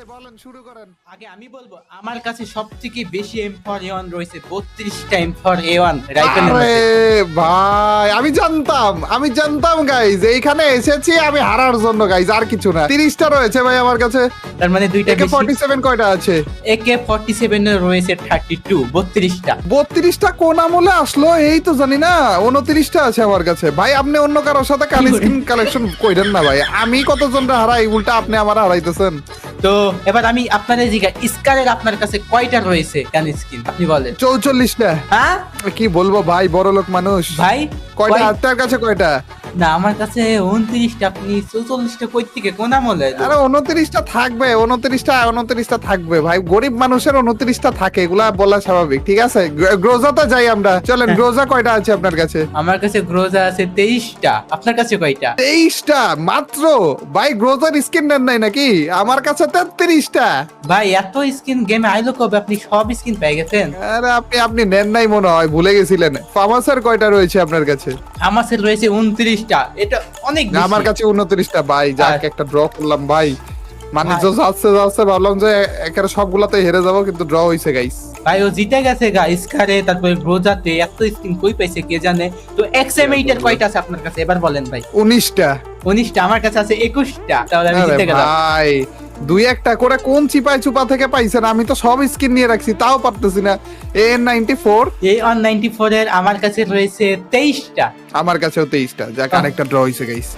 বলেন, শুরু করেন। আগে আমি বলবো আমার কাছে সবথেকে বেশি M4A1 রয়েছে 32টা M4A1 রাইফেলের আরে মধ্যে। ভাই, আমি জানতাম গাইজ এইখানে এসেছি আমি হারার জন্য গাইজ, আর কিছু না। 30টা রয়েছে ভাই আমার কাছে। তার মানে দুইটা বেশি। AK-47 কয়টা আছে? AK-47 এর রয়েছে 32টা। 32টা কোন আমলে আসলো এই তো জানি না। 29টা আছে আমার কাছে। ভাই আপনি অন্য কারোর সাথে স্কিন কালেকশন কইরেন না ভাই। আমি কতজনটা হারাই, উল্টা আপনি আমার হারাইতেছেন। তো এবার আমি আপনাদের জিজ্ঞাসা, স্কারের আপনার কাছে কয়টা রয়েছে গান স্কিন আপনি বলেন। 44টা। হ্যাঁ কি বলবো ভাই, বড় লোক মানুষ। ভাই কয়টা আপনার কাছে? কয়টা? না আমার কাছে 29টা। আপনি 44টা কই থেকে কোন আমলে? আরে 29টা থাকবে, 29টা থাকবে ভাই। গরিব মানুষের 29টা থাকে, এগুলা বলা স্বাভাবিক। ঠিক আছে, গ্রোজাতে যাই আমরা, চলেন। গ্রোজা কয়টা আছে আপনার কাছে? আমার কাছে গ্রোজা আছে 23টা। আপনার কাছে কয়টা? 23টা মাত্র? ভাই গ্রোজার স্কিন নেন নাই নাকি? আমার কাছে 33টা। ভাই এত স্কিন গেমে আইলো কবে? আপনি সব স্কিন পেয়ে গেছেন? আরে আপনি নেন নাই মনে হয়, ভুলে গেছিলেন। ফার্মাসের কয়টা রয়েছে আপনার কাছে? আমার কাছে রয়েছে 29টা। এটা অনেক না, বেশি। আমার কাছে 29টা ভাই। যাক, একটা ড্র করলাম ভাই। মানে যাচ্ছে ভাবলাম যে একেবারে সবগুলাতে হেরে যাবো, কিন্তু ড্র হইছে গাইস। ভাই ও জিতে গেছে স্কারে, তারপরে গ্রোজাতে এত স্কিন কই পাইছে কে জানে। তো XM8 এর কয়টা আছে আপনার কাছে এবার বলেন ভাই। 19টা। 19টা। আমার কাছে আছে 21টা। তাহলে আমি আরে জিতে গেলাম। ভাই, দুই একটা করে কোন চিপাই চুপা থেকে পাইছেন? আমি তো সব স্কিন নিয়ে রাখছি, তাও পারতেছি না। AN94 A194 এর আমার কাছে রয়েছে 23টা। আমার কাছেও 23টা। যাক, আরেকটা ড্র হইছে গাইস।